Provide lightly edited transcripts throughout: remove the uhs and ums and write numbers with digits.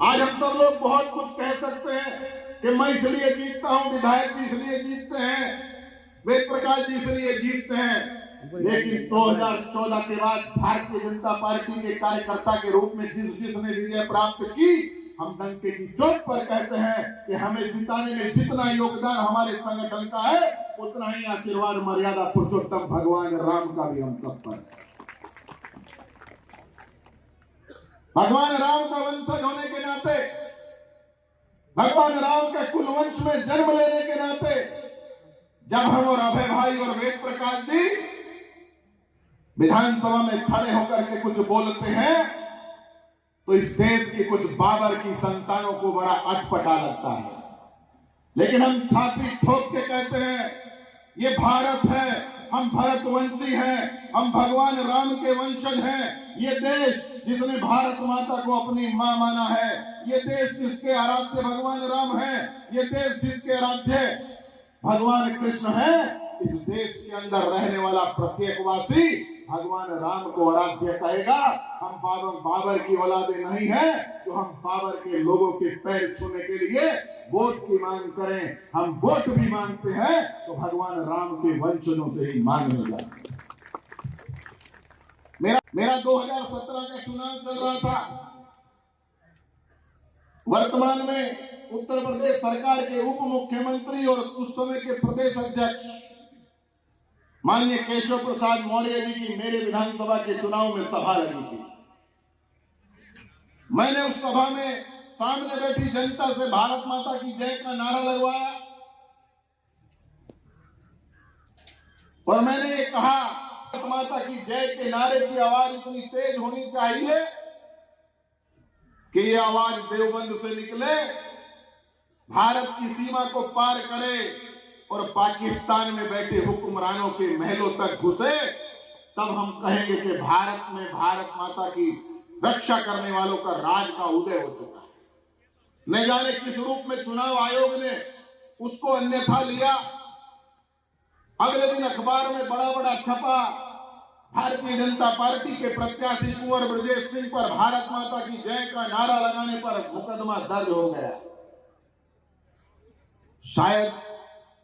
आज हम सब लोग बहुत कुछ कह सकते हैं कि मैं इसलिए जीतता हूं, विधायक जी इसलिए जीतते हैं, वेद प्रकाश जी इसलिए जीतते हैं। लेकिन 2014 के बाद भारतीय जनता पार्टी के कार्यकर्ता के रूप में जिसने विजय प्राप्त की, हम डंके की चोट पर कहते हैं कि हमें जिताने में जितना योगदान हमारे संगठन का है, उतना ही आशीर्वाद मर्यादा पुरुषोत्तम भगवान राम का भी हम सब पर है। भगवान राम का वंशज होने के नाते, भगवान राम के कुलवंश में जन्म लेने के नाते, जब हम और अभय भाई और वेद प्रकाश जी विधानसभा में खड़े होकर के कुछ बोलते हैं तो इस देश की कुछ बाबर की संतानों को बड़ा अटपटा लगता है। लेकिन हम छाती ठोक के कहते हैं ये भारत है, हम भरतवंशी हैं, हम भगवान राम के वंशज हैं। ये देश जिसने भारत माता को अपनी मां माना है, ये देश जिसके आराध्य भगवान राम है, ये देश जिसके आराध्य भगवान कृष्ण है, इस देश के अंदर रहने वाला प्रत्येक वासी भगवान राम को आराध्य कहेगा। हम बाबर की औलादे नहीं है तो हम बाबर के लोगों के पैर छूने के लिए वोट की मांग करें। हम वोट भी मांगते हैं तो भगवान राम के वंशजों से ही मांगने जाते। मेरा 2017 का चुनाव चल रहा था। वर्तमान में उत्तर प्रदेश सरकार के उप मुख्यमंत्री और उस समय के प्रदेश अध्यक्ष माननीय केशव प्रसाद मौर्य जी की मेरे विधानसभा के चुनाव में सभा लगी थी। मैंने उस सभा में सामने बैठी जनता से भारत माता की जय का नारा लगवाया और मैंने ये कहा, भारत माता की जय के नारे की आवाज इतनी तेज होनी चाहिए कि ये आवाज देवबंद से निकले, भारत की सीमा को पार करे और पाकिस्तान में बैठे हुक्मरानों के महलों तक घुसे। तब हम कहेंगे कि भारत में भारत माता की रक्षा करने वालों का राज का उदय हो चुका है। न जाने किस रूप में चुनाव आयोग ने उसको अन्यथा लिया। अगले दिन अखबार में बड़ा बड़ा छपा, भारतीय जनता पार्टी के प्रत्याशी कुंवर ब्रजेश सिंह पर भारत माता की जय का नारा लगाने पर मुकदमा दर्ज हो गया। शायद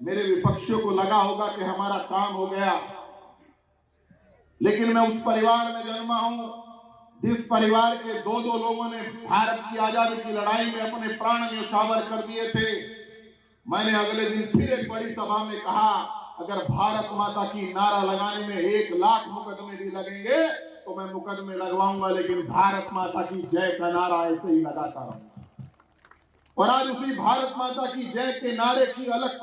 मेरे विपक्षियों को लगा होगा कि हमारा काम हो गया, लेकिन मैं उस परिवार में जन्मा हूं जिस परिवार के दो लोगों ने भारत की आजादी की लड़ाई में अपने प्राण न्यौछावर कर दिए थे। मैंने अगले दिन फिर एक बड़ी सभा में कहा, अगर भारत माता की नारा लगाने में 1 लाख मुकदमे भी लगेंगे तो मैं मुकदमे लगवाऊंगा, लेकिन भारत माता की जय का नारा ऐसे ही लगाता रहूंगा। और आज उसी भारत माता की जय के नारे की अलग को